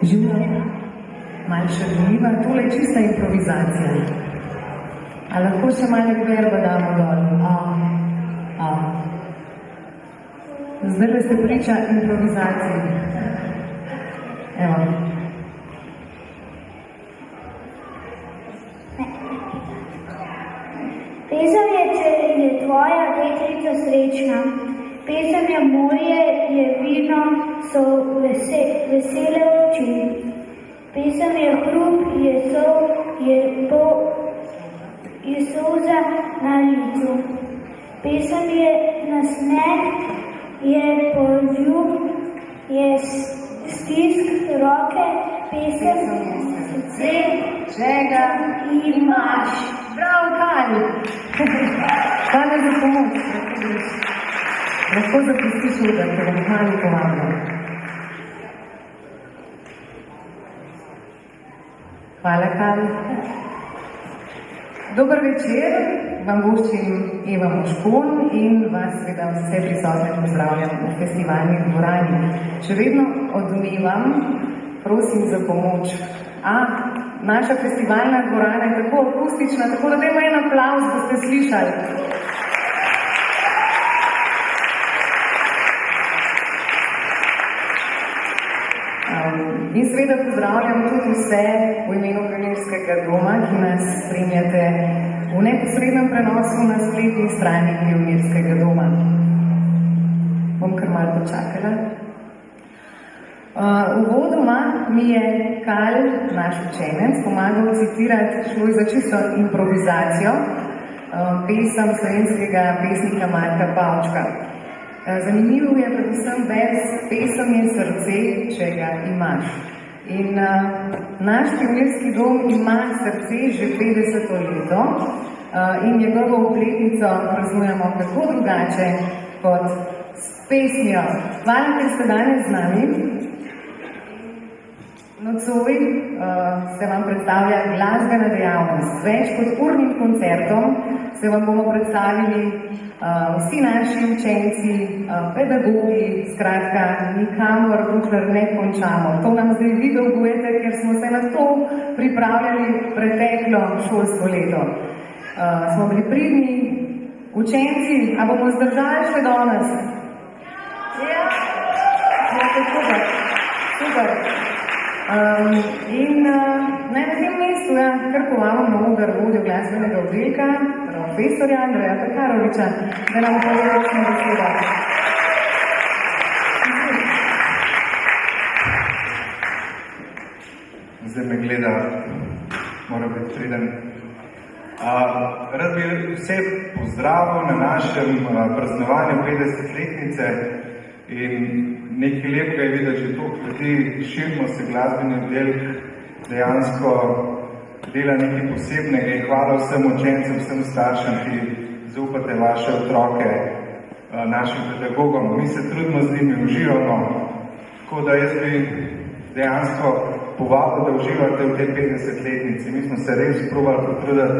Živa, malo šarljiva, tole je čista improvizacija. A lahko še malo verba damo dol? Zdaj ste priča improvizaciji. Evo. Pesem je tvoja deklica srečna, pesem je morje, je vino, so vesele oči. Pesem je hrup, je sol, je solza na licu. Pesem je nasmeh, je poljub, je stisk roke, pesem srce, čega imaš. Bravo, Kali! Hvala za pomoč. Lahko zapustiš udar, ker vam Kali pomagam. Hvala, Kali. Dober večer, vam voščim Eva Moškon in vas seveda vse prisotne pozdravljam v festivalni dvorani. Še vedno odmevam, prosim za pomoč. Naša festivalna dvorana je tako akustična, tako da dajmo en aplavz, da ste slišali. In seveda pozdravljam tudi vse v imenu Pionirskega doma, ki nas spremljate v neposrednem prenosu na spletni strani Pionirskega doma. Bom kar malo počakala. Uvodoma mi je Kal, naš učenec, pomagal citirati, šlo je za čisto improvizacijo, pesem slovenskega pesnika Marka Pavčka. Zanimivo je predvsem vers, pesem je srce, če ga imaš. In naš Pionirski dom ima srce že 50. leto in njegovo obletnico praznujemo kako drugače kot s pesmijo. Hvala, ker ste danes z nami. Nocoj se vam predstavlja glasbena dejavnost. Več kot urnim koncertom se vam bomo predstavili vsi naši učenci, pedagogi, skratka, nikamor dokler ne končamo. To nam zdaj vi dolgujete, ker smo se na to pripravljali preteklo šolsko leto. Smo bili pridni učenci, a bomo zdržali še danes? Ja, super. Super. In naj na tem mestu kar povabim na oder vodjo glasbenega oddelka, profesorja Andreja Pekaroviča, da nam pove kakšno besedo. Zdaj me gleda, mora biti priden. Rad bi vse pozdravil na našem praznovanju 50-letnice in nekaj lepega je videti že to, ljudi širimo se glasbeni oddelek, dejansko dela nekaj posebnega in hvala vsem učencem, vsem staršem, ki zaupate vaše otroke našim pedagogom. Mi se trudimo z njimi, uživamo, tako da jaz bi dejansko povabil, da uživate v tej 50-letnici. Mi smo se res probali potruditi,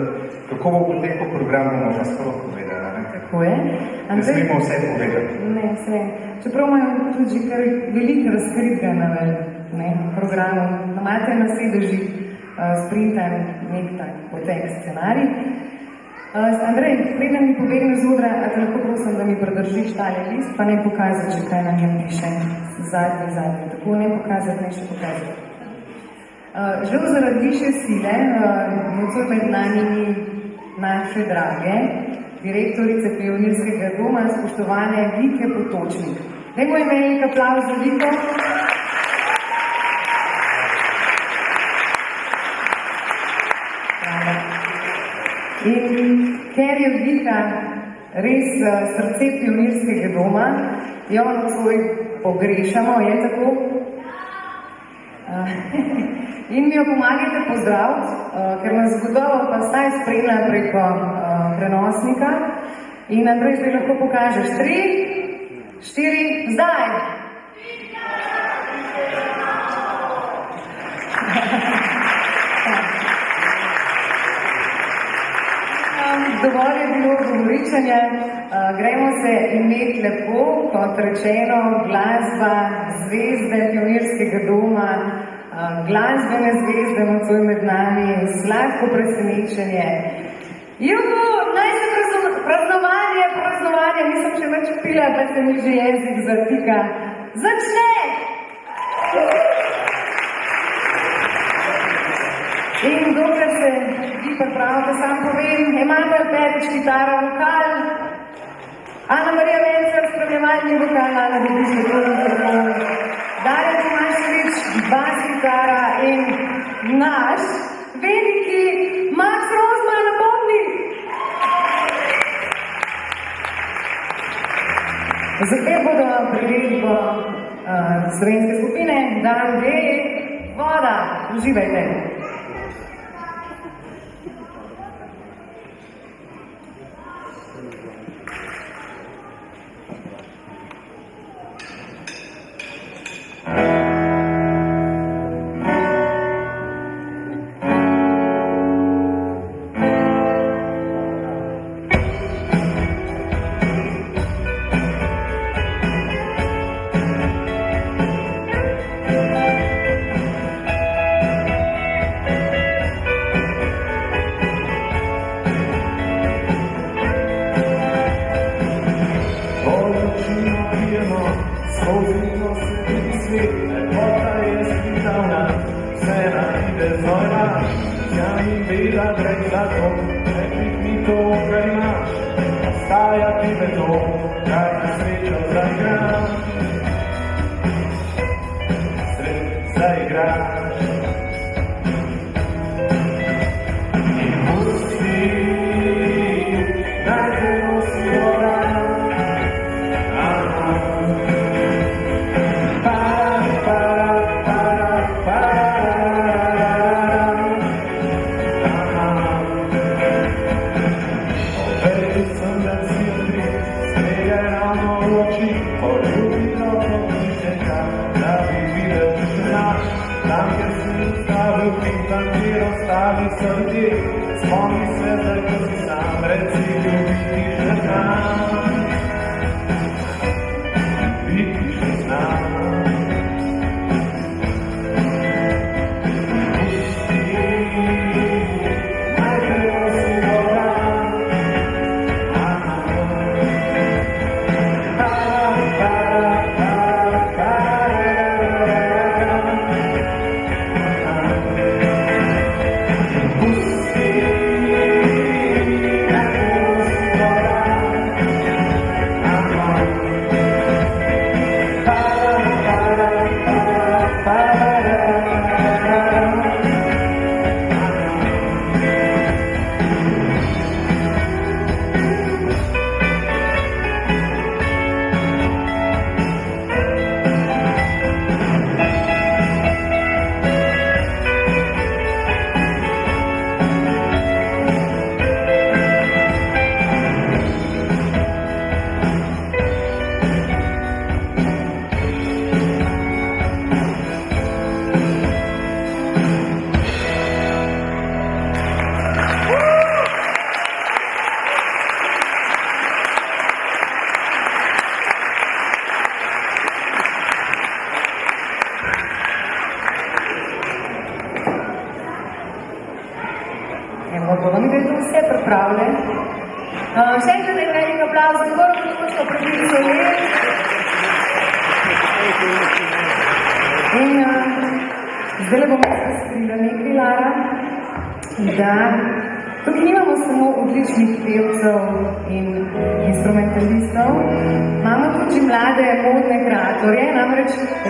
kako bo potekal program, bomo vas prav povedali. Tako je. Ne smemo vse povedati. Ne, vse. Čeprav imajo tudi že kar veliko razkritega na programu. Imate na sedeži sprintan nek tak potek scenarij. Andrej, preden mi pobegneš z odra, a te lahko prosim, da mi pridržiš tale list, pa ne pokazati, če kaj na njem piše. Zadnji. Tako ne pokazati, ne še pokazati. Žal zaradi višje sile, nocoj med nami naše drage, direktorice Pionirskega doma, spoštovane Vike Potočnik. Dajmo jim velik aplavz za Viko. In ker je Vika res srce Pionirskega doma, jo nocoj pogrešamo, je tako? In mi jo pomagajte pozdraviti, ker nas zgodilo pa vsaj spremlja preko prenosnika. In Andrej, zdaj lahko pokažeš 3, 4, zdaj! Dovolj je bilo govoričanja, gremo se imeti lepo, kot rečeno, glasba, zvezde Pionirskega doma, glasbene zvezde nocoj med nami, sladko presenečenje. Juhu, naj se praznovanje, nisem še več pila, pa se mi že jezik zatika. Začne! In dokler se vi pripravite, sam povem, Emanuel Perič, kitara, vokal, Ana Marija Vencer, spremljevalni vokal, Ana Dobiš, mikrofon, Darja Tomašević, bas kitara in naš veliki Max Rozman na bobni. Zapet bodo priredbo slovenske skupine Dan D, Voda. Uživajte.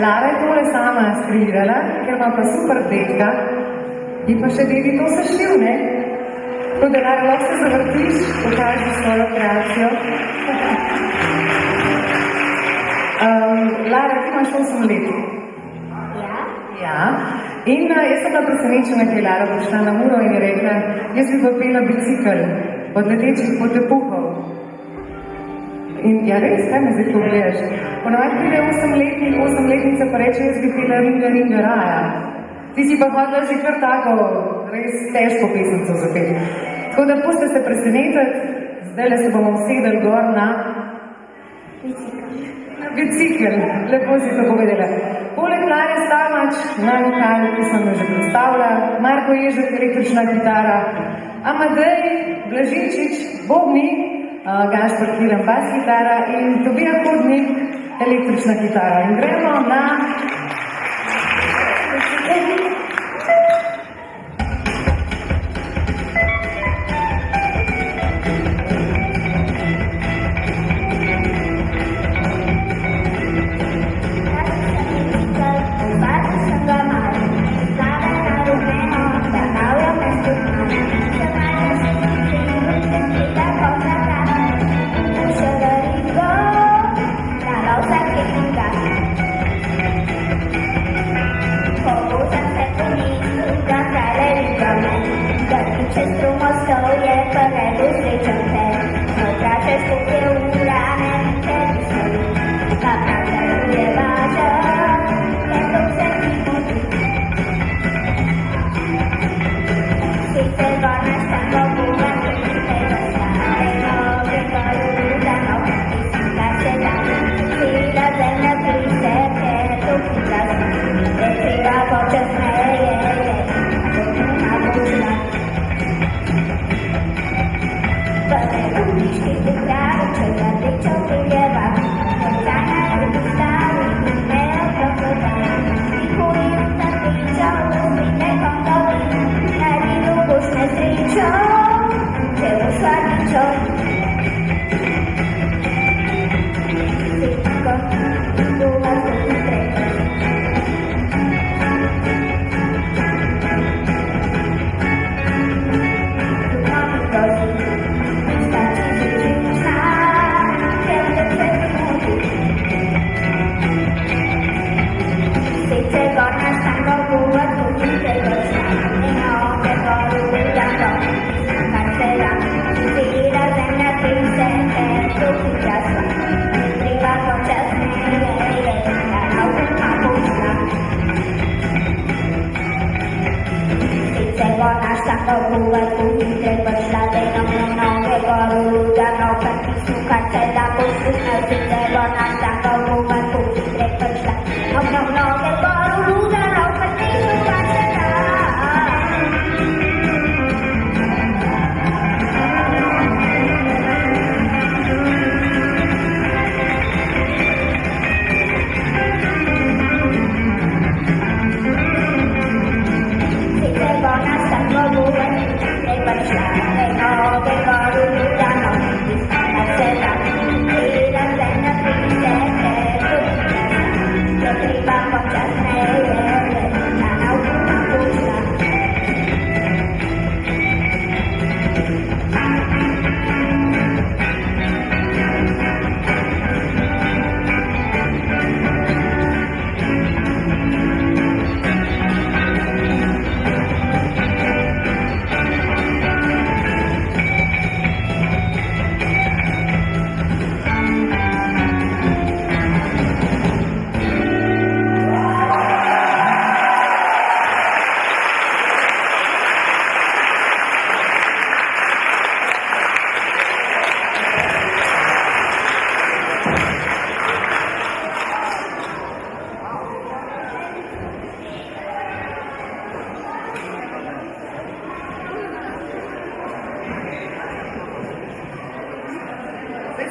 Lara je tole sama skrilirala, ker ima pa super detka in pa še dedi to sešil, ne? Tako da Lara, lahko se zavrtiš, pokaži svojo kreacijo. Lara, ti imaš 8 let. Ja. In jaz sem bila presenečena, ker je Lara prišla na Muro in je rekla, jaz bi pa pela bicikl od letečih potepuhov. In ja, res, kaj me zdaj to gledaš? Ponavadi pride 8-letnica pa reče, jaz bi pela Ringa, Ringa, Raja. Ti si pa hodila že kar tako, res težko pesemco zapeti. Tako da puste se presenetiti, zdaj se bomo usedeli gor na bicikl. Lepo si to povedala. Poleg Klare Stamač na vokalu, ki sem jo že predstavila, Marko Ježek, električna kitara, Amadej Blažičič, bobni, Gašper Hiram, bas kitara in Tobija Hodnik, električna kitara. In gremo na...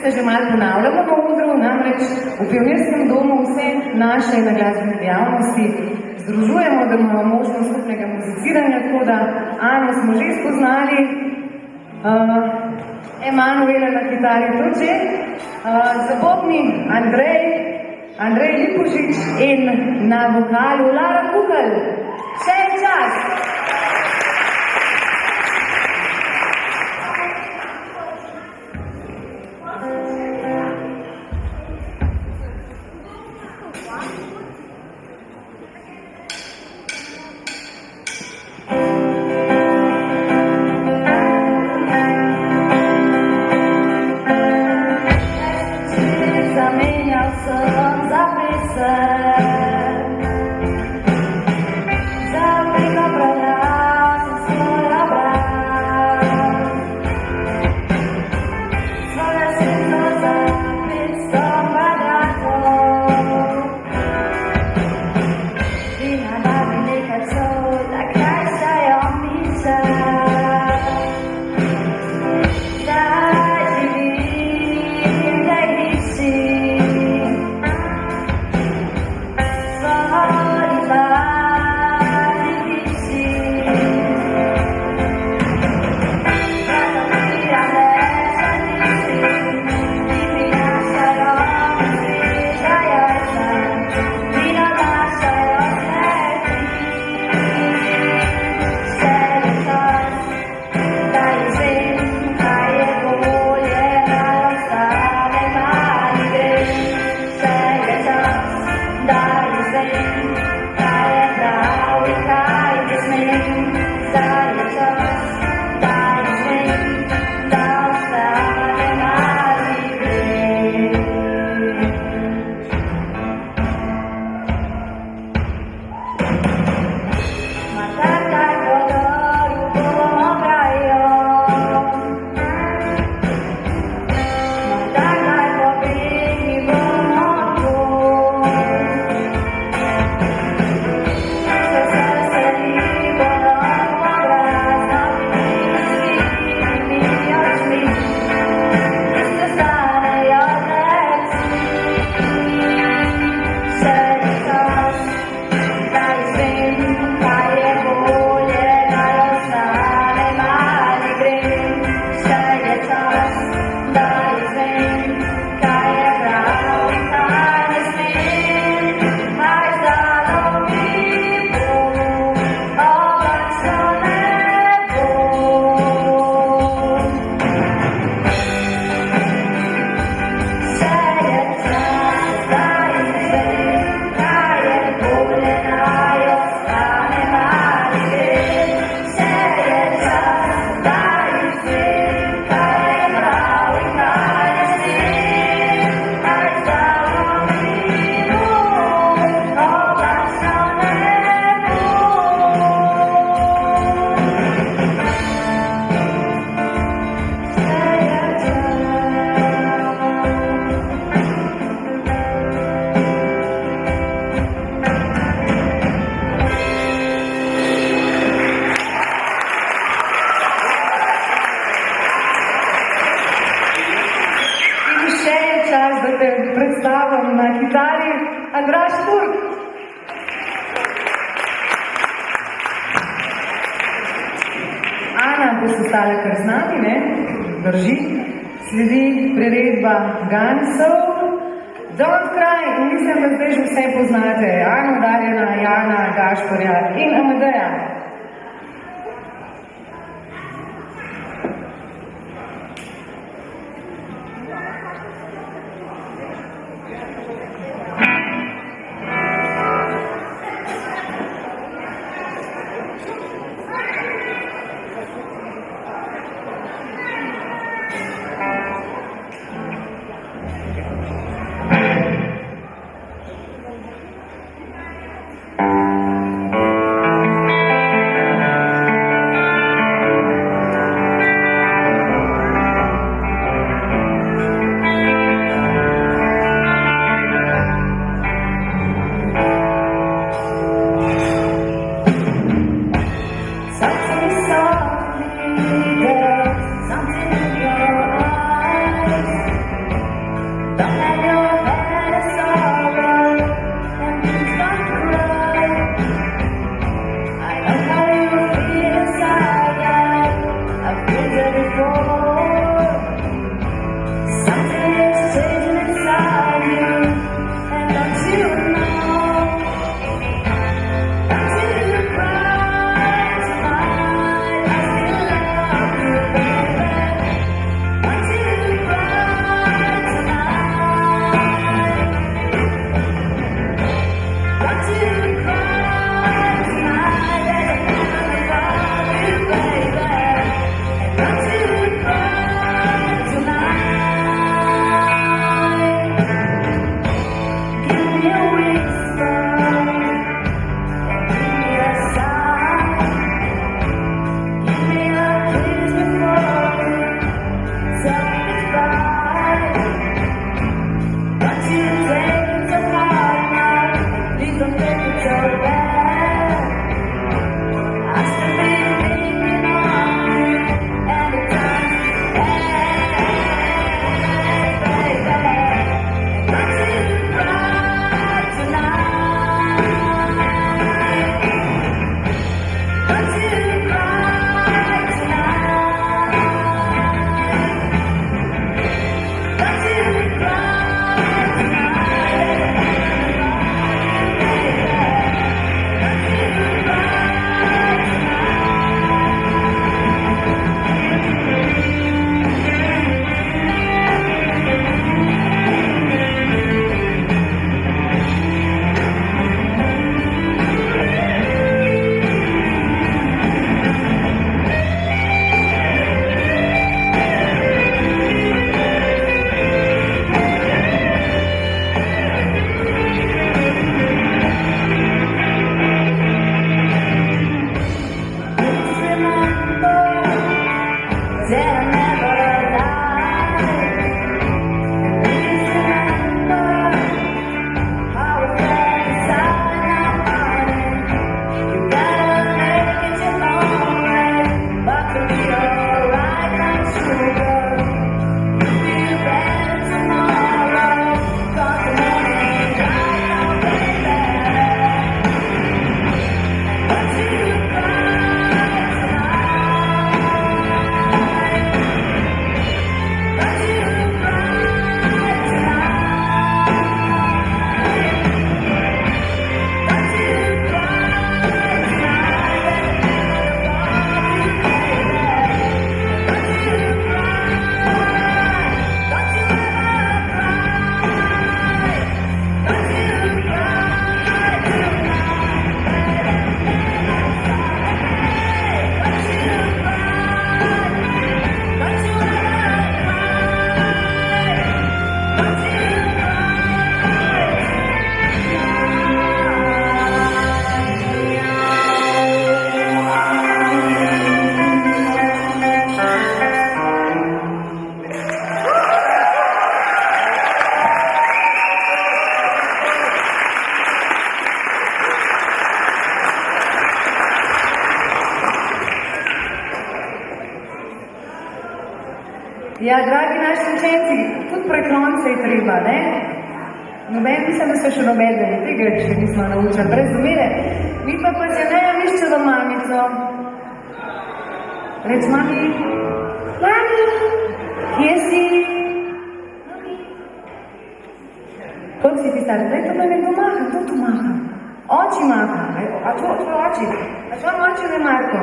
Se že malo ponavljamo na odru, namreč v Pionirskem domu vse naše naglasbene dejavnosti združujemo, da imamo možnost skupnega muziciranja, tako da Ano smo že spoznali, Emanuela na kitari tudi, za bobni Andrej Lipušič in na vokalu Lara Kuhel. Še en čas! ko so stale kar z nami, ne, drži, sledi priredba Gansov, Don't Cry, in mislim, da zdaj že vse poznate, Ano Darjana, Jana, Gašporja in Amadeja. Ja, dragi naši učenci, tudi preklonce je treba, ne? Noben mislim, da so še nobedeli, tega še nismo naučili, brez zamere. Mi pa se ne išče do mamico. Reč mami. Mami. Kje si? Koliko si ti star? Daj to, da nekdo maha, kdo tu maha? Oči maha. A tvoj oči? A tvoj oči ne Marko?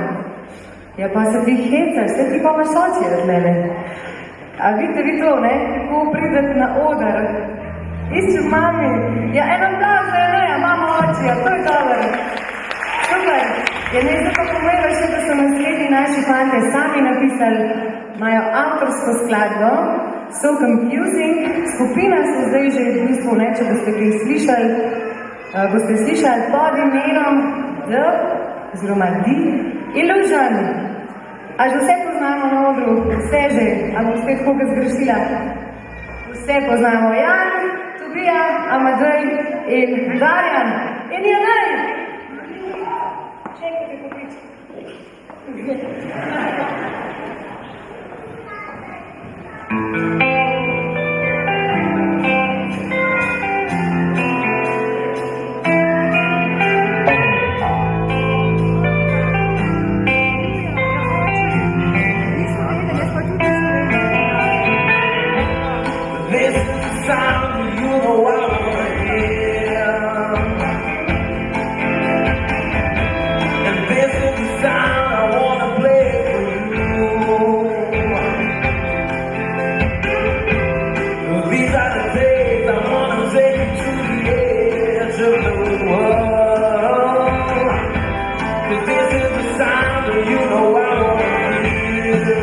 Ja, pa se ti hecaš, se ti pa imaš oči od mene. A vidite vi to, ne? Kako pridete na oder? Iščem mami. Ja, eno aplauz, ne, mama oči, ja, to je dobro. Super. Ja, ne zdaj pa povedala še, da so naslednji naši fante sami napisali, imajo avtorsko skladbo, So Confusing. Skupina so zdaj že v bistvu, ne, če boste kaj slišali, boste slišali pod imenom The, oziroma The Illusion. A že vse poznamo na odru? Vse že? A bom spet koga zgrešila? Vse poznamo. Jan, Tobija, Amadej in Darjan. In Janej! Čekajte, popič. This is the sound you know I wanna hear. And this is the sound I wanna play for you. These are the days I wanna take you to the edge of the world. 'Cause this is the sound that you know I wanna hear.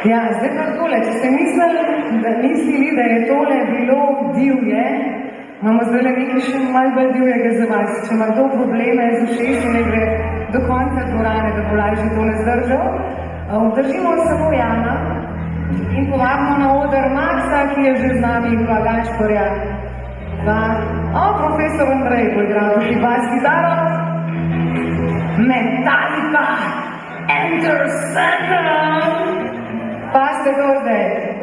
Ja, zdaj pa tole, če ste mislili, da je tole bilo divje, imamo zdaj nekaj še malo bolj divjega za vas. Če ima kdo probleme z ušesi, ne gre do konca dvorane, da bo lažje tole zdržal. Držimo samo Jana in povabimo na oder Maxa, ki je že z nami, pa Gašporja, pa profesor Andrej bo igral tudi bas kitaro. Metallica, Enter Sandman. Pazite to zdaj.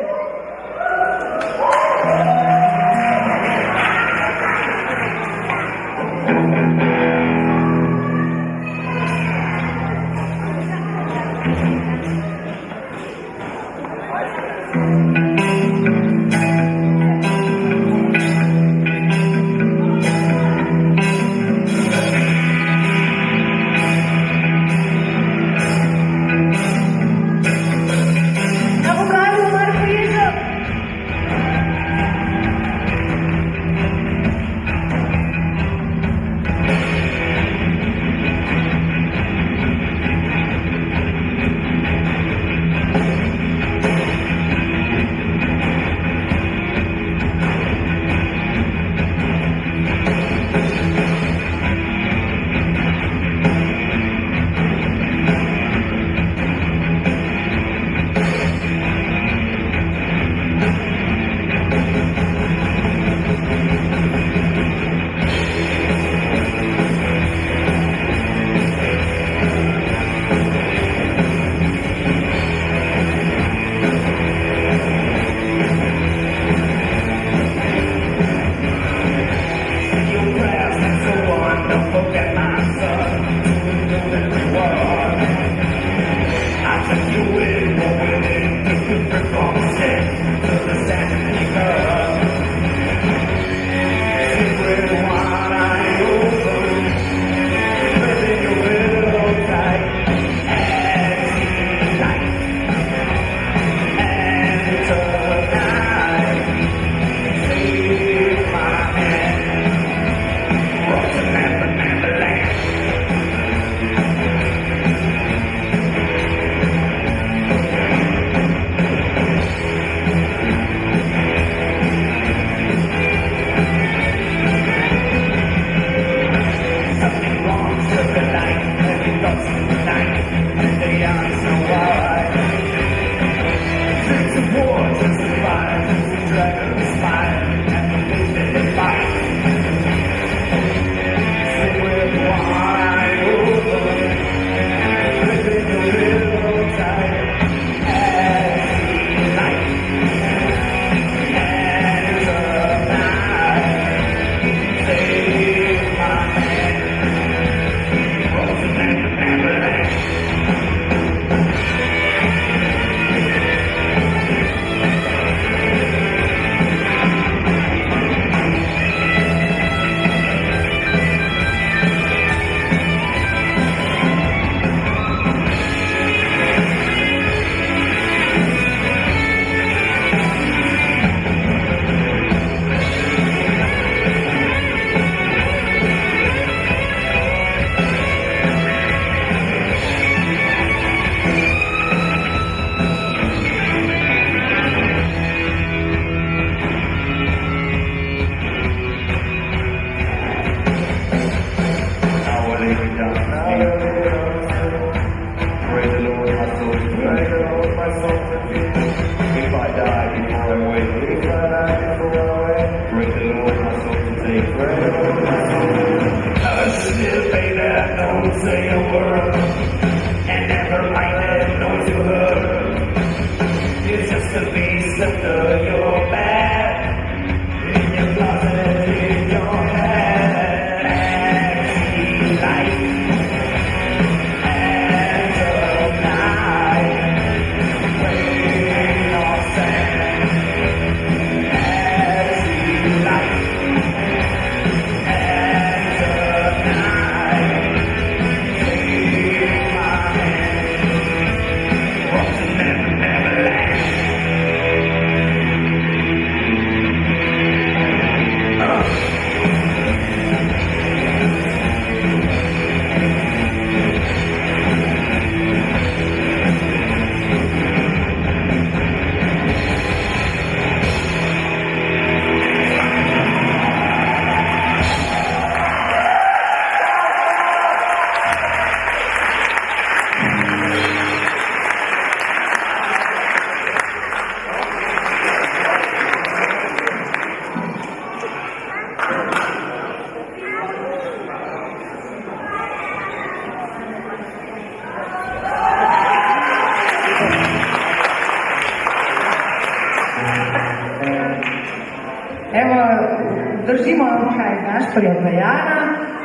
Gašparja Bajana.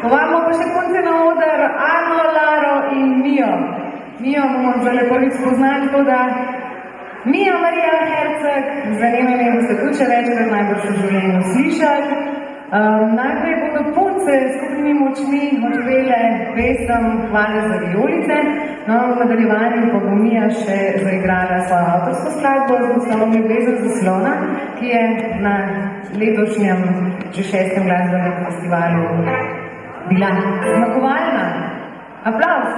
Povabimo pa še konce na oder Ano, Laro in Mijo. Mijo bomo zdaj prvič spoznali, tako da Mija Marija Herceg, zanima me, boste tudi še večkrat najbolj v življenju slišali. Najprej bodo punce s skupnimi močmi odpele pesem Hvale za vijolice, no v nadaljevanju pa bo Mija še zaigrala svojo avtorsko skladbo z naslovom Ljubezen zaslona, ki je na letošnjem že 6. glasbenem festivalu bila zmagovalna. Aplavz!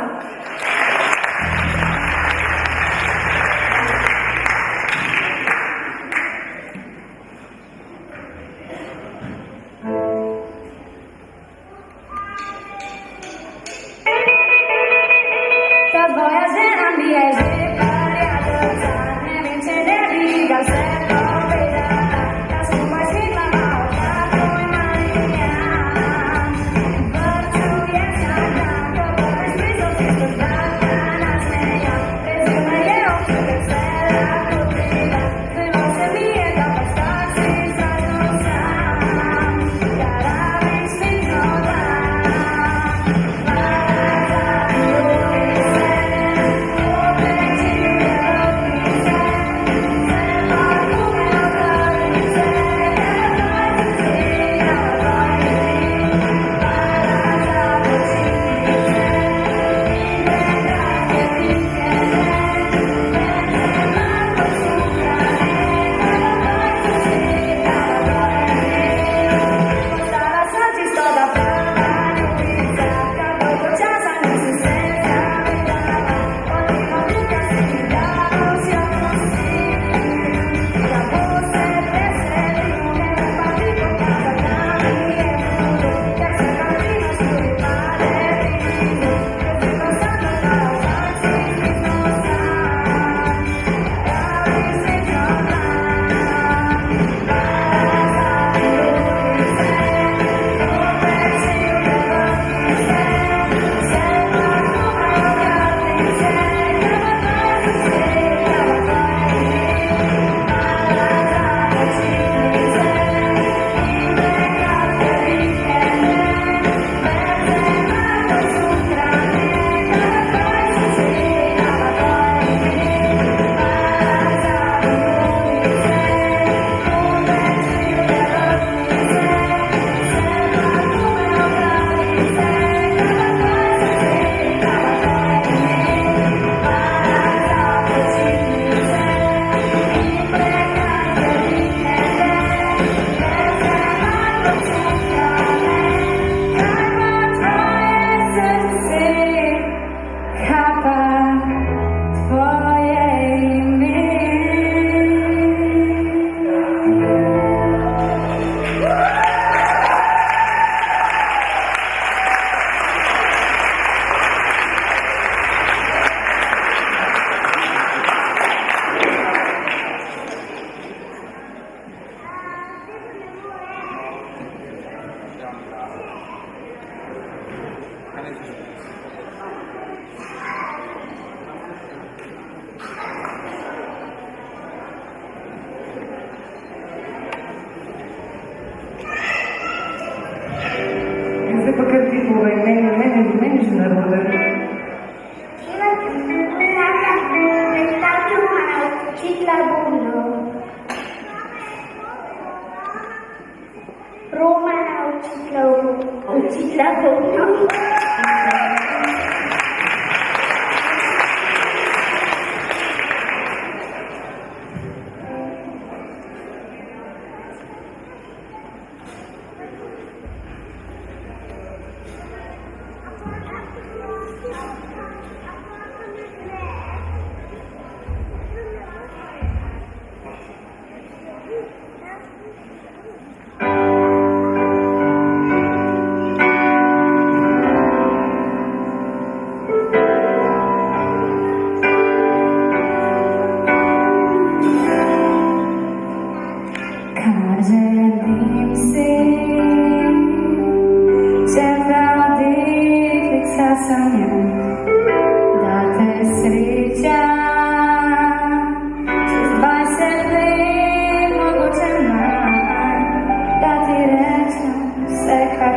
Second.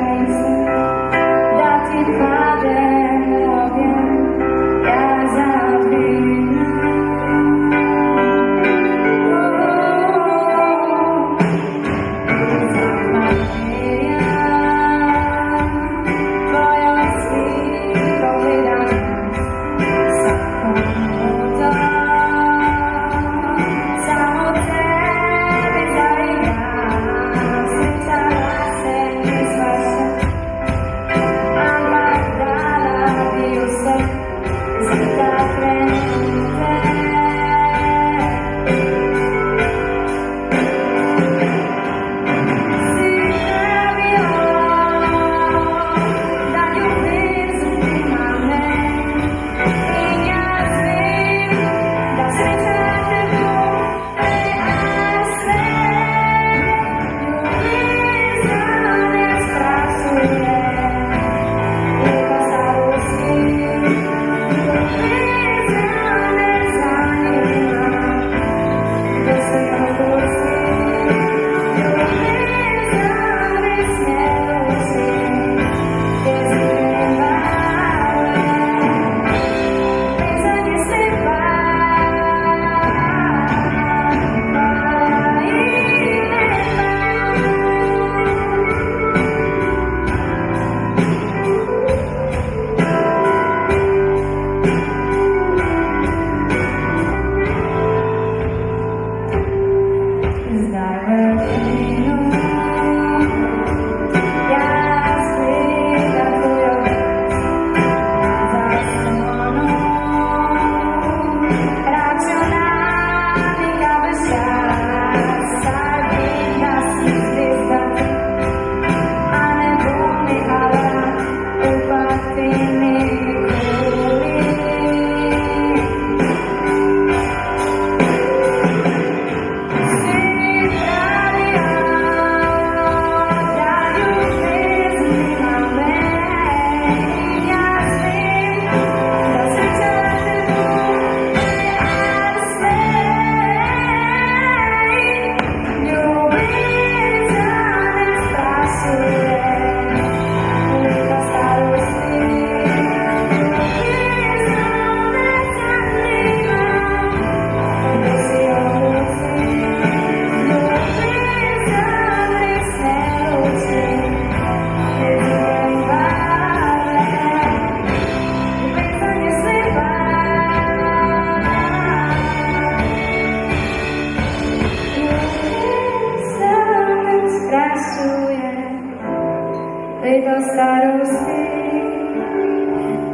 do starosti.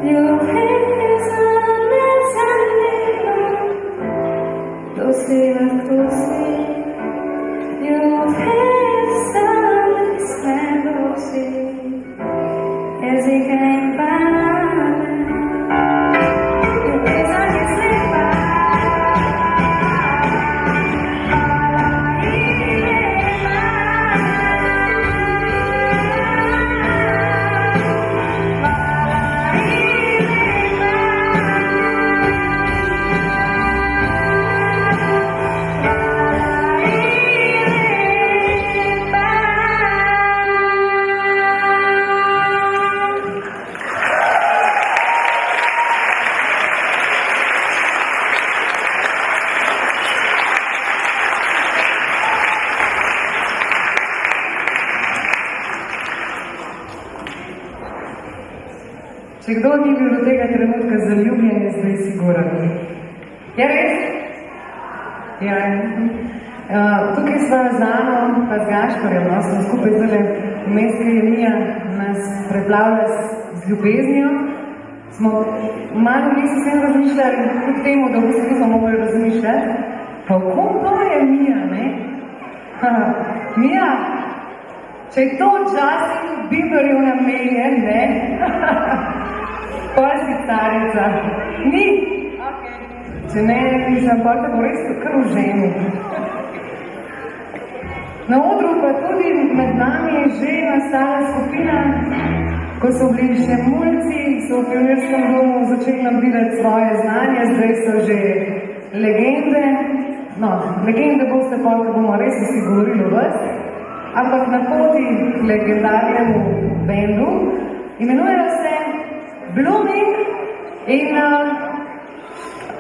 Ljubezen zame zanima, dosti lahko si. Ljubezen sme dosti, jezike in banane. Ljubezen je slepa. Če kdo ni bil do tega trenutka zaljubljen, je zdaj siguren. Je res? Ja. Tukaj sva z Ano pa z Gašporjem, no, smo skupaj zdaj vmes, ker je Mija nas preplavlja z ljubeznijo. Smo malo nismo vsem razmišljali, kljub temu, da v bistvu nismo mogli razmišljati. Pa v kom to je Mija, ne? Mija, če je to Justin Bieberjev namenjen, ne? Pol si carica. Ni? Če ne, mislim, pol te bo res kar v ženi. Na odru pa tudi med nami je že nastala skupina, ko so bili še mulci, so v Pionirskem domu začeli nabirati svoje znanje, zdaj so že legende. No, legende boste pol, ko bomo res vsi govorili o vas, ampak na poti k legendarnemu bendu imenujejo se Blooming in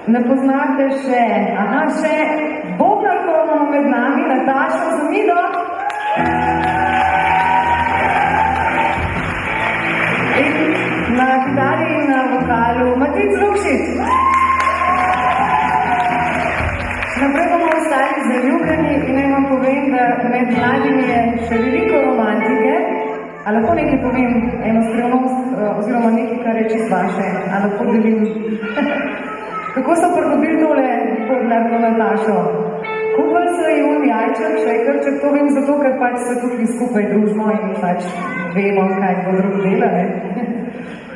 ne poznate še, še bobnarko imamo med nami, Natašo Zamido. In na kitari in na vokalu Matic Lukšič. Naprej bomo ostali zaljubljeni in naj vam povem, da med mladimi je še veliko romantike. A lahko nekaj povem, eno skrivnost, oziroma nekaj, kar je čist vaše, a lahko delim. Kako so pridobili tole podnebno Natašo? Kupili so ji jajček, šejkrček, to vem zato, ker pač se tukaj skupaj družimo in pač vemo, kaj bo drug dela, ne?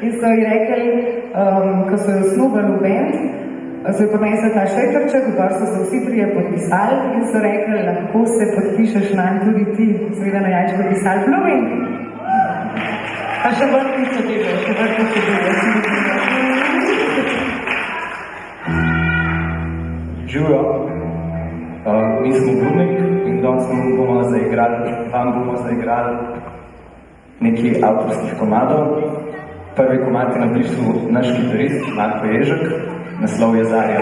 In so ji rekli, ko so jo snubali v band, so ji prinesli ta šejkrček, gor so se vsi trije podpisali in so rekli, lahko se podpišeš nanj tudi ti, seveda na jajčku pisali Blooming. Pa še vrtnico tega, Živijo, mi smo Blooming in danes vam bomo zaigrali nekaj avtorskih komadov. Prvi komad je napisal naš kitarist Marko Ježek, naslov je Zarja.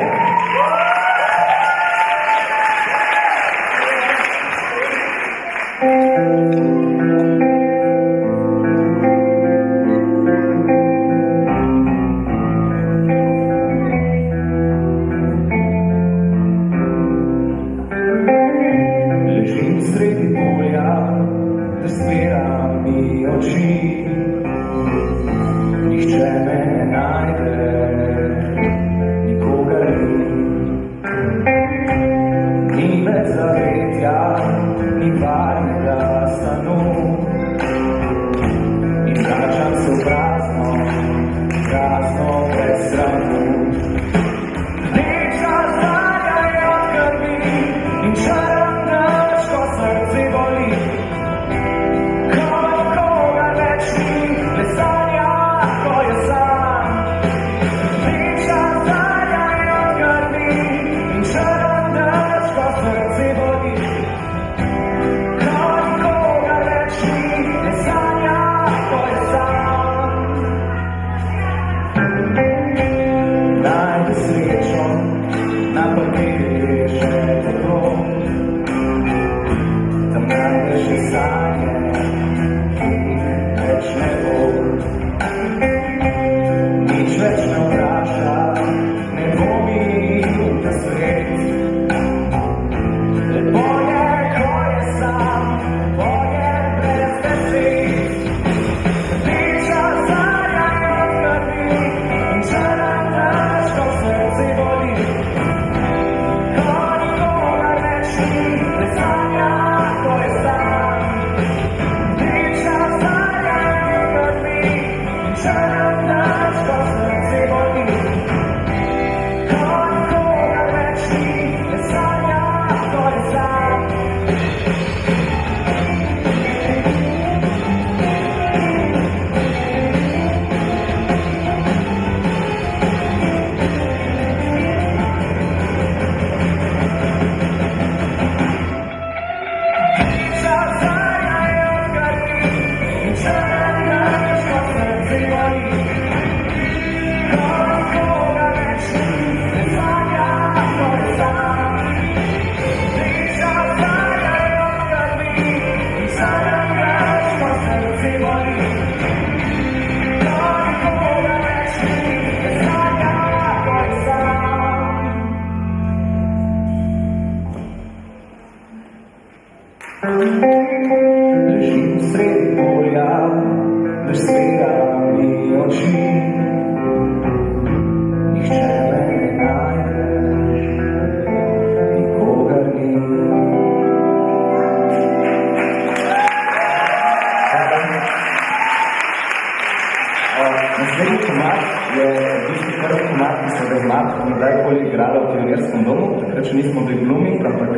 Naslednji komad je v bistvu prvi komad, ki so ga z matko kdajkoli igrala v Pionirskem domu, takrat še nismo bili Blooming, ampak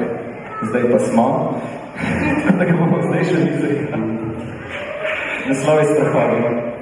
zdaj pa smo, tako da ga bomo zdaj še igrali. Naslov je Strahovi.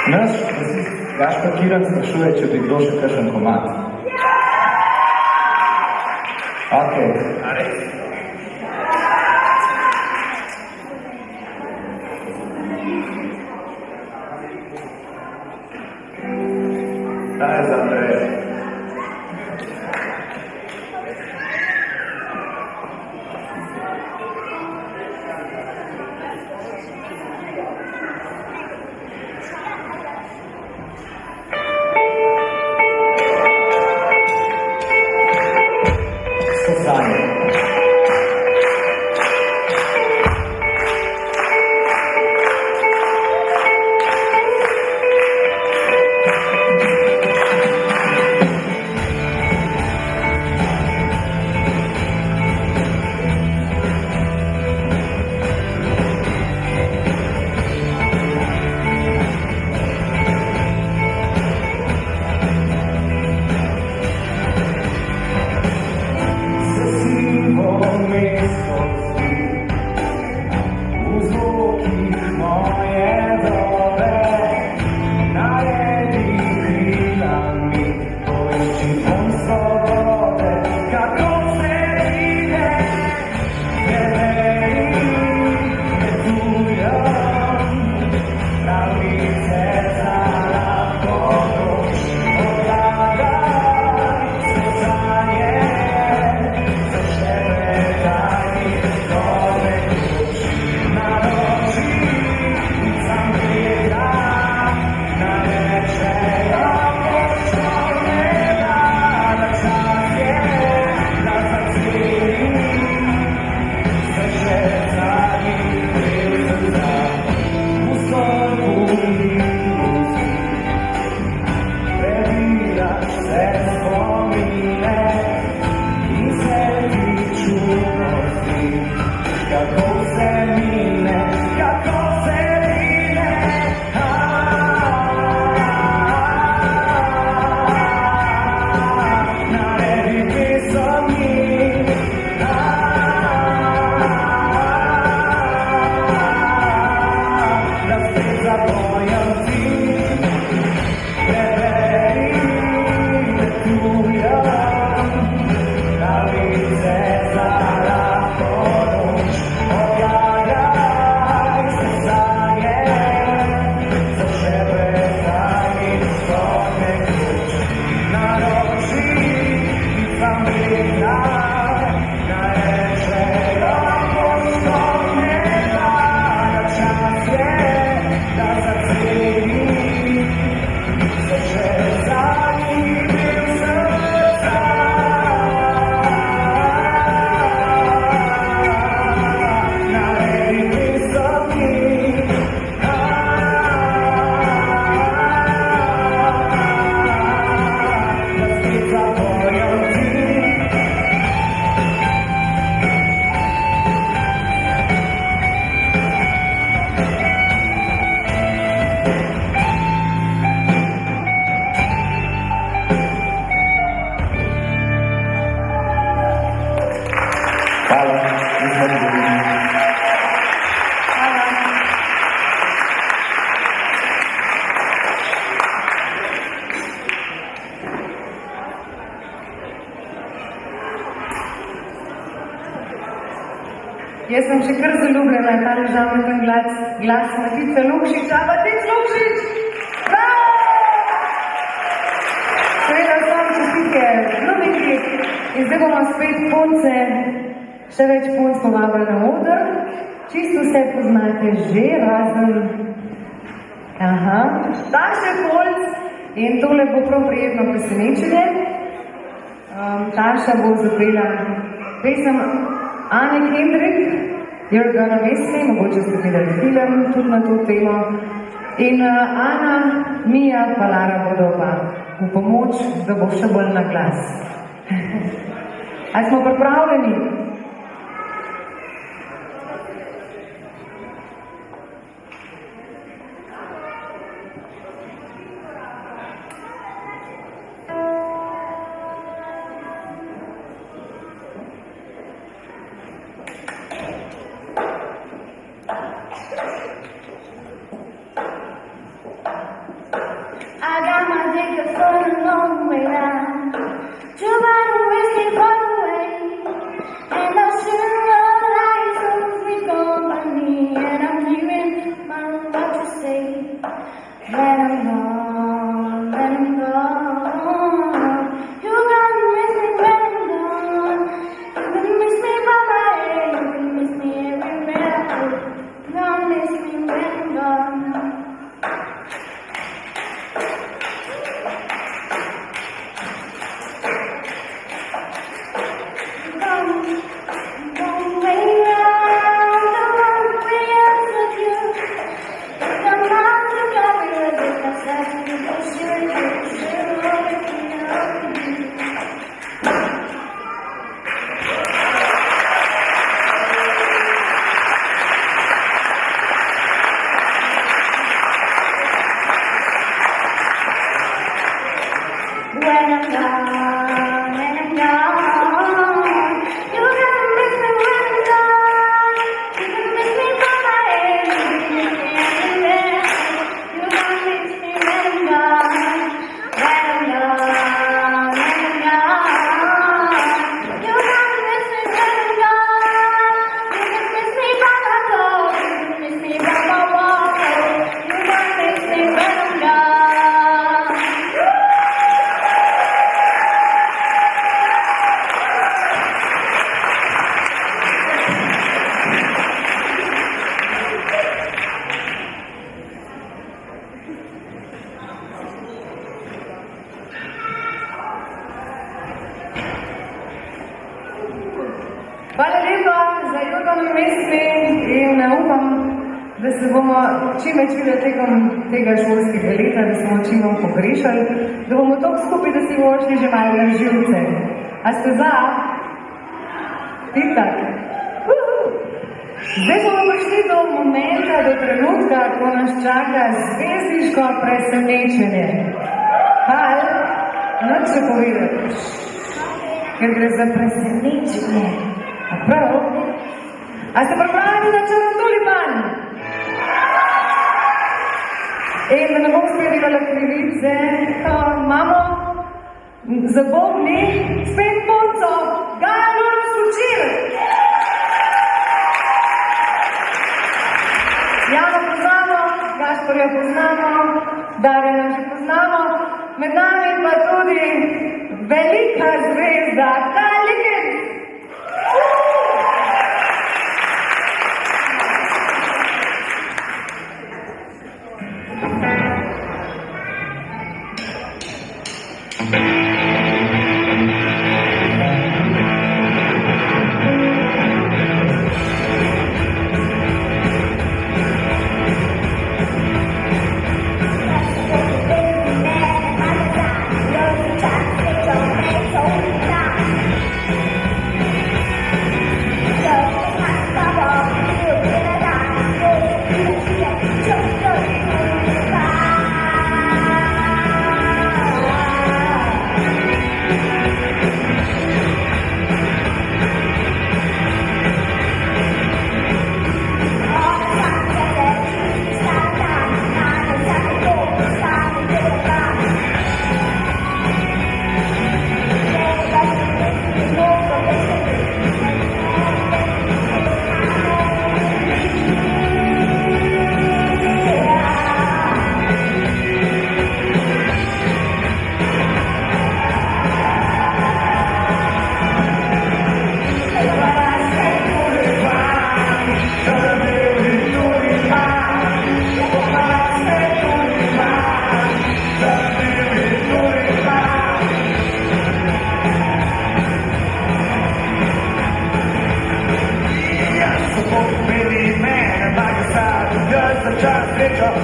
Nas, Gašper Kiran sprašuje, če bi kdo še kakšen komad. Okej. Ta je za Andreja. Jaz sem še kar zaljubljena, ta ležam ten glas Matice Lukšiča, Matic Lukšič! Bravo! Seveda sam čestitke Bruniki in zdaj bomo spet punce, še več punc povabili na oder. Čisto vse poznate že, razen... Aha, Taša Holc in tole bo prav prijetno presenečenje. Taša bo zapela pesem Ane Kendrick, You're Gonna Miss Me, mogoče ste gledali film tudi na to temo. In Ana, Mija pa Lara bodo pa v pomoč, da bo še bolj na glas. Ali smo pripravljeni? I got my ticket for the long way round. Two bottles whiskey for the way, and I shouldn't know lies of free company. And I'm hearing my what to say. Let 'em go, let 'em go. You gonna miss me when I'm gone. You can miss me by my head, you can miss me everywhere I go. You gonna miss me when I'm gone. When I'm gone, you're gonna miss me when I'm gone. You can miss me by my head, you can miss me everywhere. You're gonna miss me when I'm gone. When I'm gone, you're gonna miss me when I'm gone. You can miss me by my door, you can miss me by my wall. You're gonna miss me when I'm gone. Hvala lepa za jutro misli in upam, da se bomo čim več videli tekom tega šolskega leta, da se bomo čim bolj pogrešali, da bomo toliko skupaj, da si bomo šli že malo na živce. A ste za? Itak. Zdaj bomo prišli do momenta, do trenutka, ko nas čaka zvezdiško presenečenje. Kaj? Noč še povedati. Ker gre za presenečenje. A prav? A ste pripravljeni za črn tulipan? In da ne bom spredila krivice, imamo za bobni spet punco, Gaja Lunos Vučil. Jano poznamo, Gašporja poznamo, Darjana že poznamo, med nami pa tudi velika zvezda, Kaligin.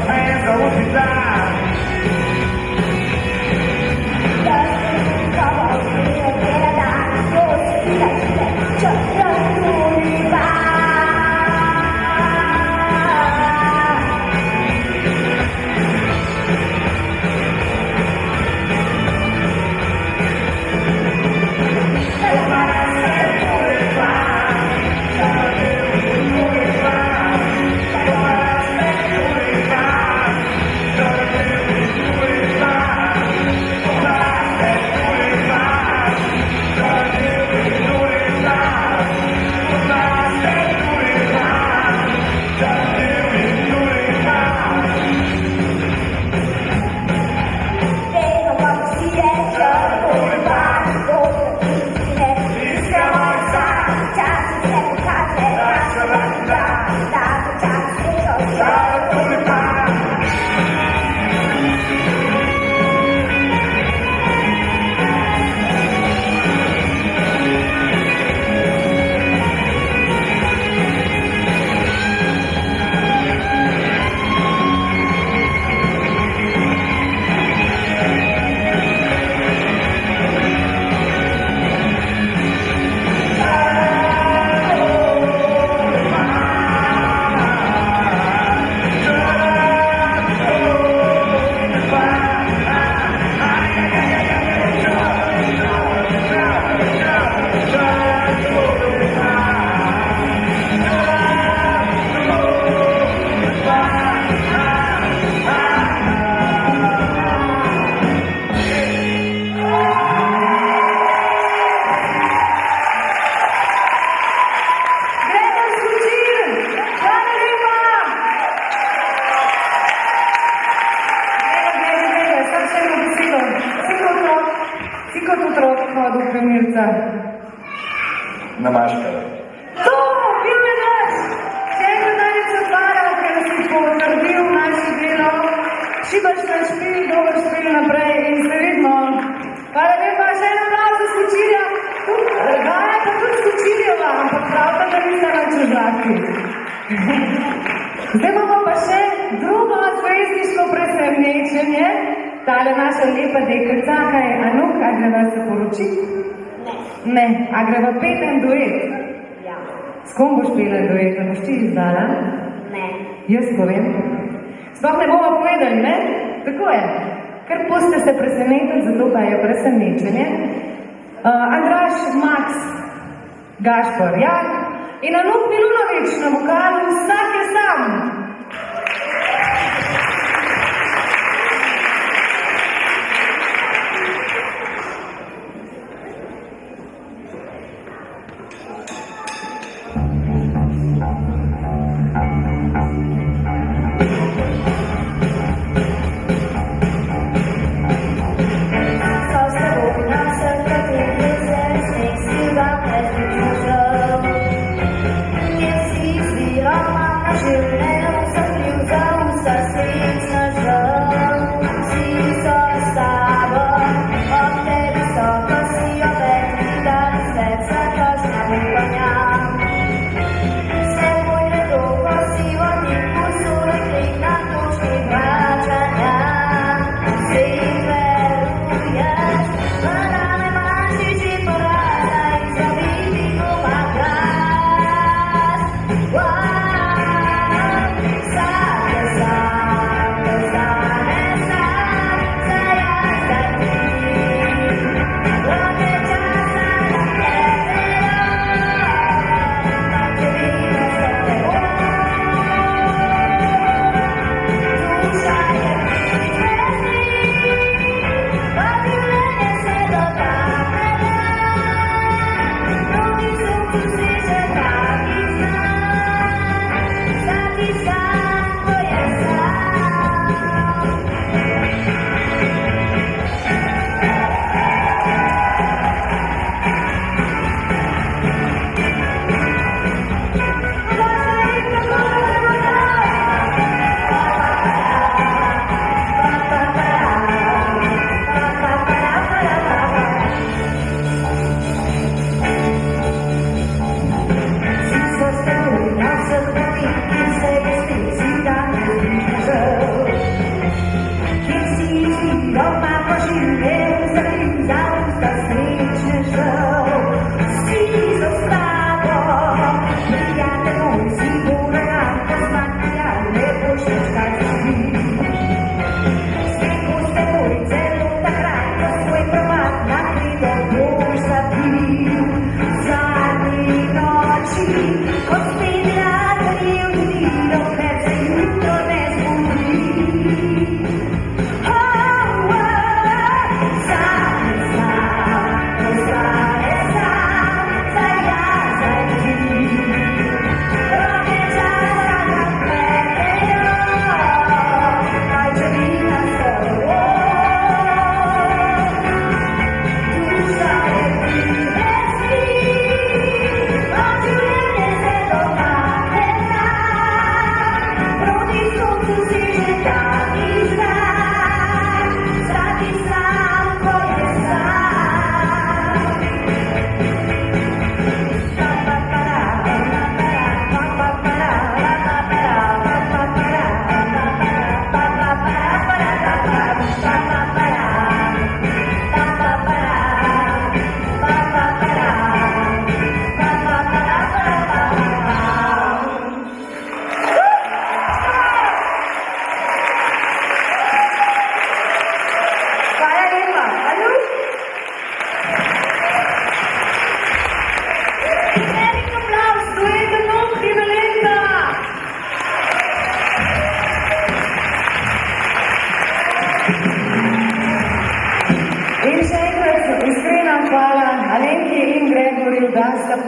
hands on the line. Na maškah. To, bil je naš! Še enkrat najlepša hvala, ker si potrdil naše delo. Šibaš naš špil, dober špil naprej in se vidimo. Hvala lepa, še en aplauz za Skočirja. Gaja pa tudi Skočirjeva, ampak pravda, da niste na čužlaki. Zdaj imamo pa še drugo zvezdniško presenečenje. Tale naša lepa deklica, kaj je Anuk, a greva se poročiti? Ne, a greva peten duet? Ja. S kom boš pela duet, a boš ti izdala? Ne. Jaz povem. Sploh ne bomo povedali, ne? Tako je. Ker puste se presenetiti, zato pa je presenečenje. Andraž, Max, Gašpor, Jak in Anuk Milunovič na vokalu Vsak je sam. Children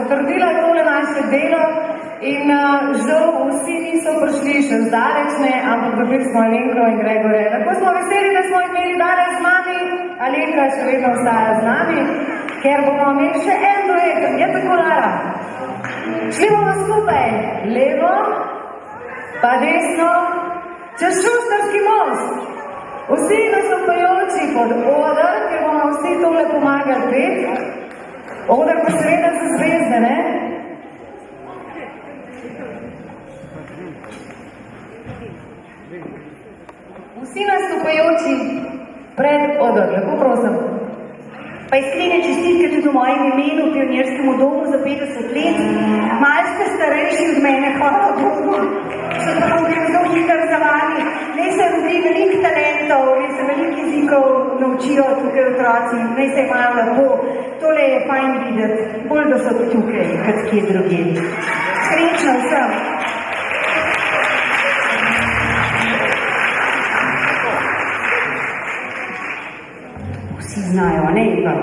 potrdila tole naše delo in žal vsi niso prišli še zdaleč ne, ampak dobili smo Alenko in Gregorja. Tako smo veseli, da smo imeli danes z nami. Alenka še vedno ostaja z nami, ker bomo imeli še en duet. Je tako, Lara? Šli bomo skupaj, levo, pa desno, čez Šuštarski most. Vsi nastopajoči pod oder, ker bomo vsi tole pomagali pet. Oder pa seveda za zvezde, ne? Vsi nastopajoči pred oder, lepo prosim. Pa iskrene čestitke tudi v mojem imenu, Pionirskemu domu za 50 let. Malo ste starejši od mene, hvala Bogu. Še tako grem zelo hitro za vami. Naj se rodi veliko talentov, naj se veliko jezikov naučijo tukaj otroci, naj se imajo lepo. Tole je fajn videti, bolj da so tukaj, kot kje druge. Srečno vsem. Vsi znajo, ne Iva?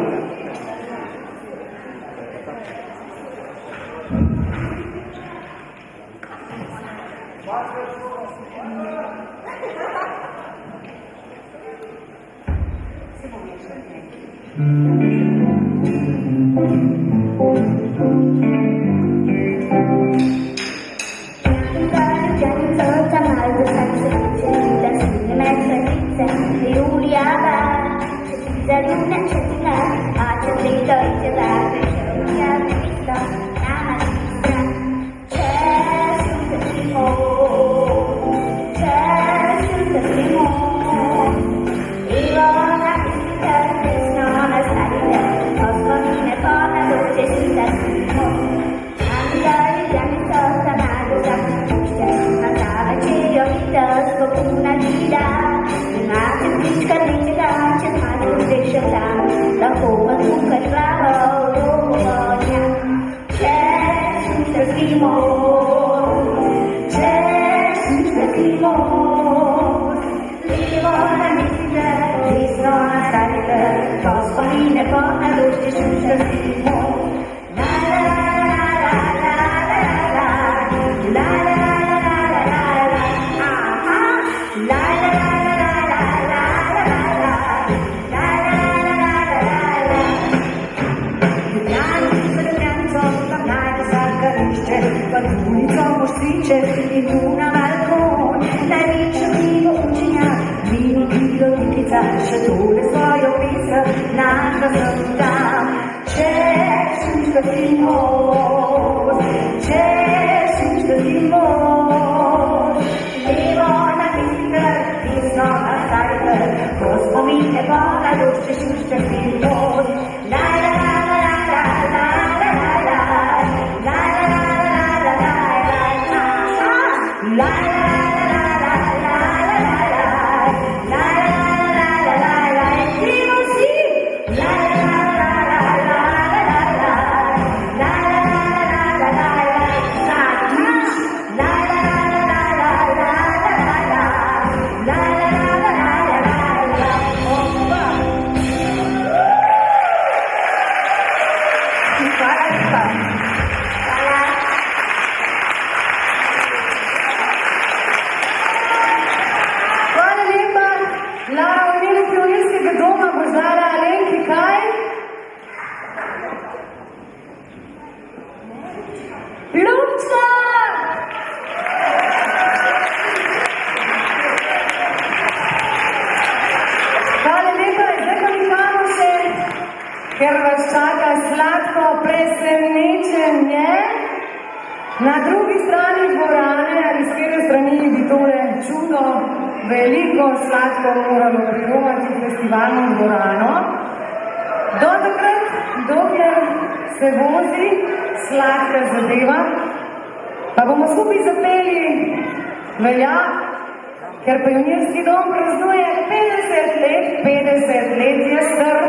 Ker vas čaka sladko presenečenje. Na drugi strani dvorane, ali s kjer strani bi tole čudo veliko sladko moralo priromati v festivalno dvorano. Do takrat, dokler se vozi sladka zadeva, pa bomo skupaj zapeli Velja, ker Pionirski dom praznuje 50 let je star.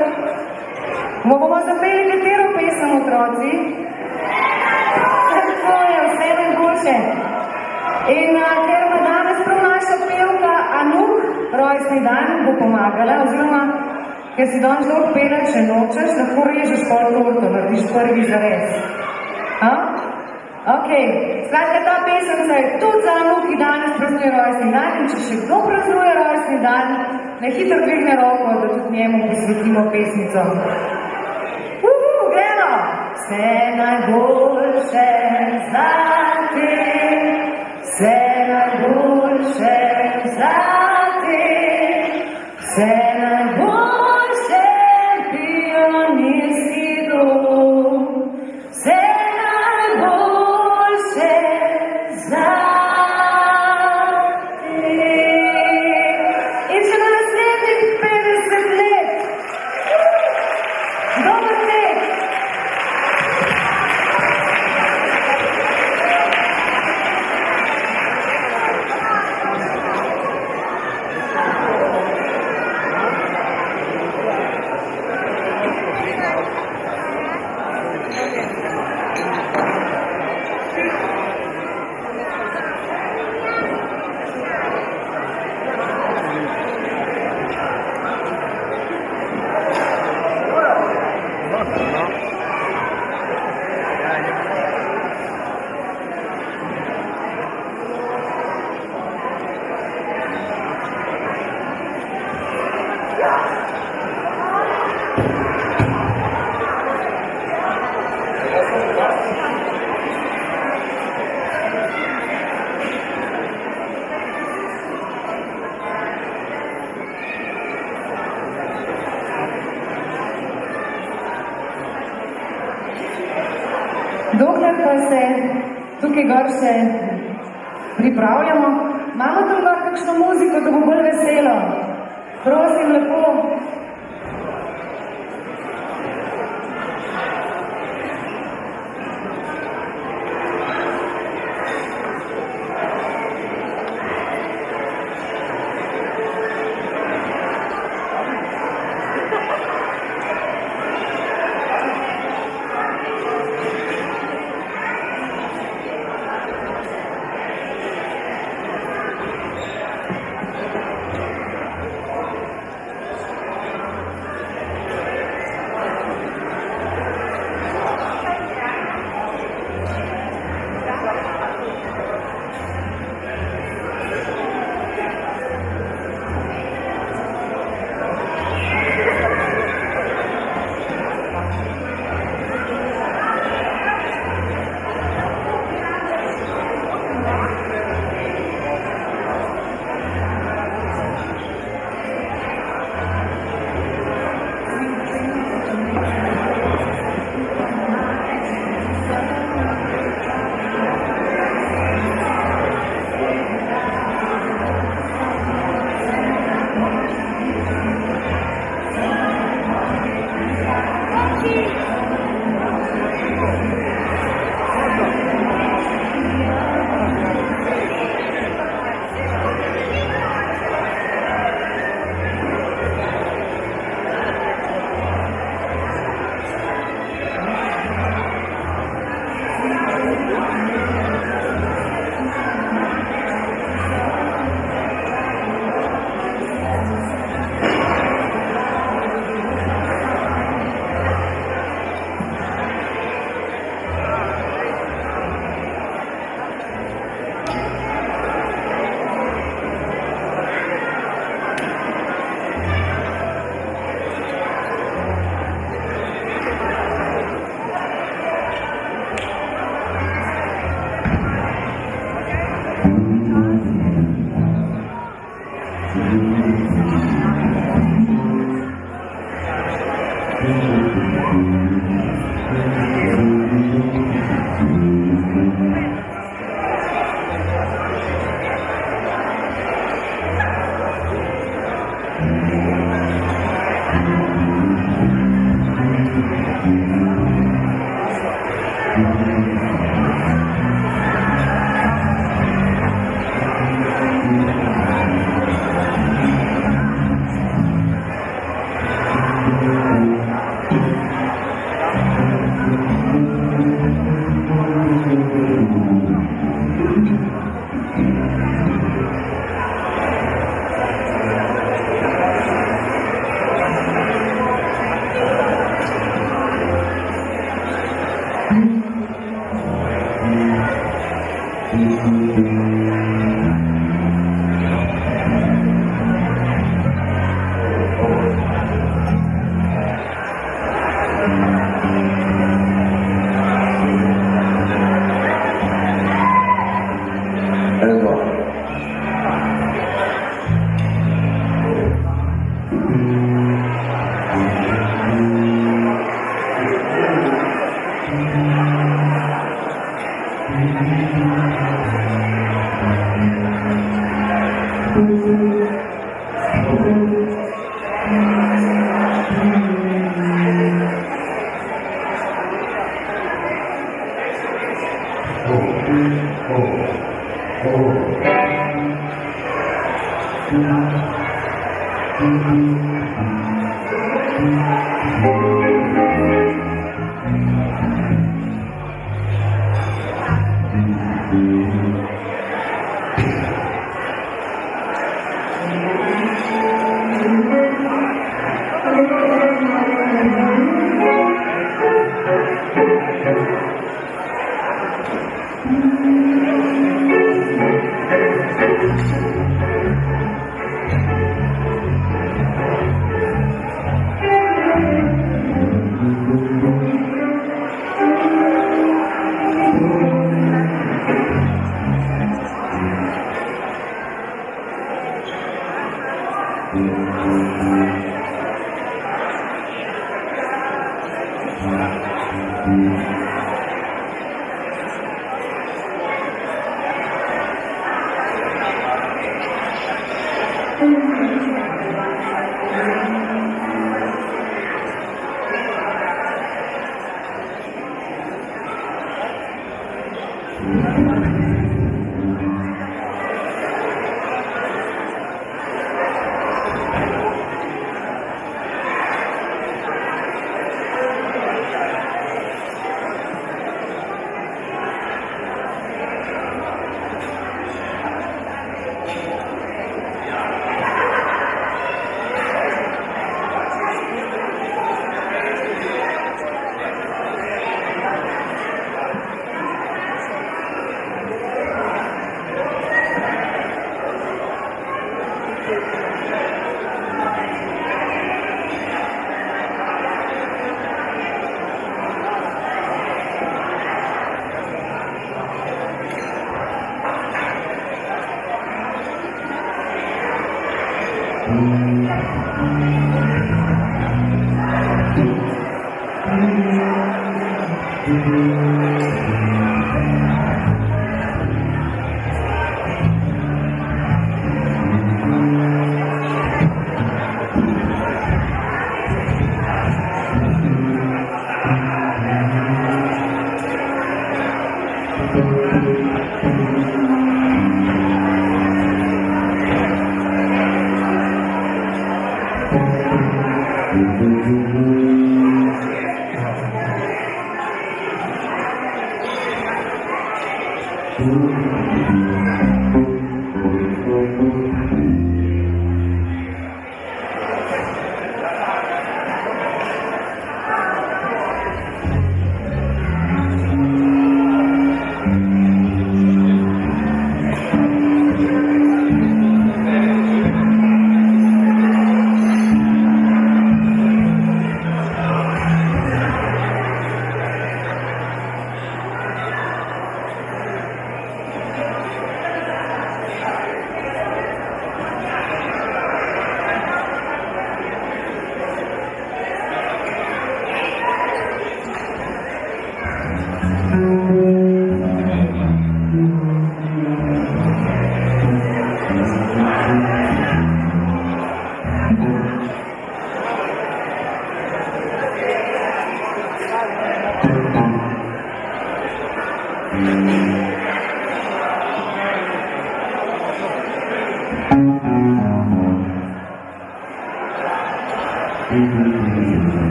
Bomo zapeli katero pesem, otroci? Tako je, vse najboljše. In ker ima danes prav naša pevka Anuh rojstni dan, bo pomagala, oziroma ker si danes dolgo pela, če nočeš, lahko režeš pol torto, narediš prvi zares. Ok, skratka, ta pesemca je tudi za mnu, ki danes praznuje rojstni dan in če še kdo praznuje rojstni dan, ne hitro dvigne roko, da tudi njemu posvetimo pesmico. Gremo! Vse najboljše za te, vse najboljše za te, vse najboljše pionirski dom, vse najboljše za te. In še na naslednjih 50 let. Dober tek. Dokler pa se tukaj gor še pripravljamo, imamo tam gor kakšno muziko, da bo bolj veselo. Prosim, lepo.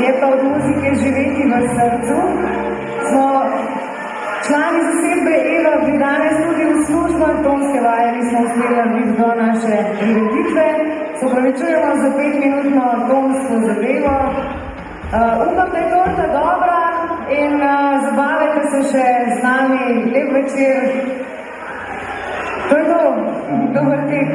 je pa od muzike živeti v srcu. Smo člani zasedbe Eva, ki danes tudi v službah tonske vaje nismo uspeli narediti do naše prireditve. Se opravičujemo za 5-minutno tonsko zadevo. Upam, da je torta dobra in zabavajte se še z nami. Lep večer. To je to. Dober tek.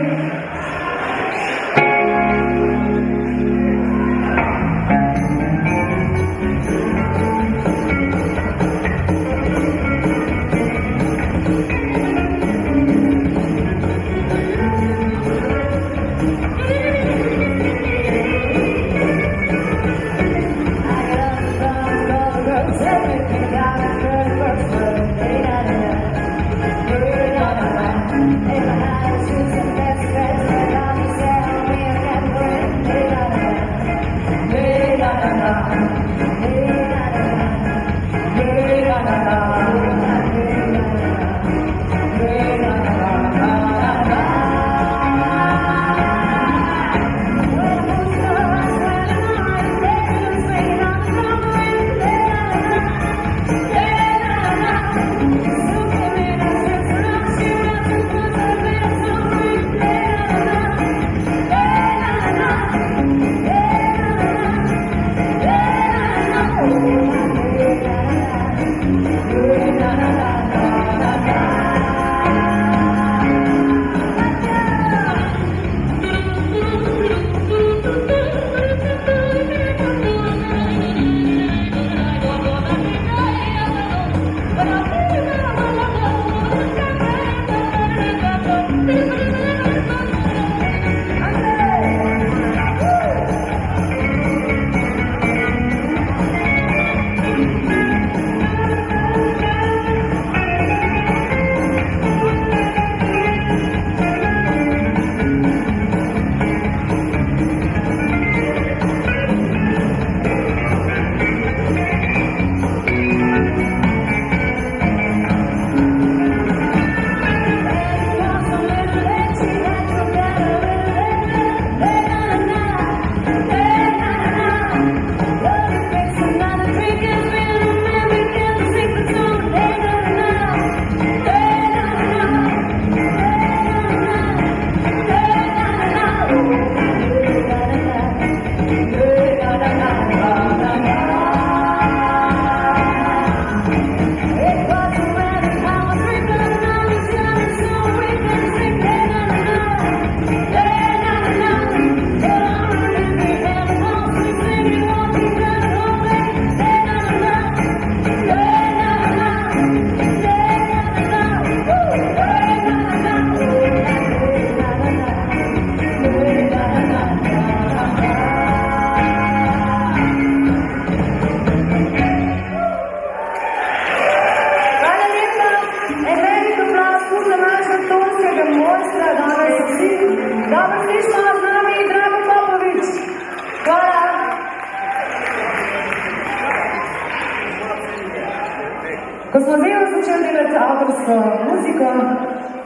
Ko smo zdaj začeli delati avtorsko muziko,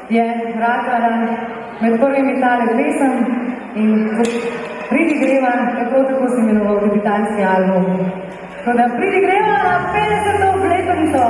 je ratala med prvimi tale pesem in Pridi greva, tako se imenoval debitanski album. Tako da Pridi greva na 50. obletnico.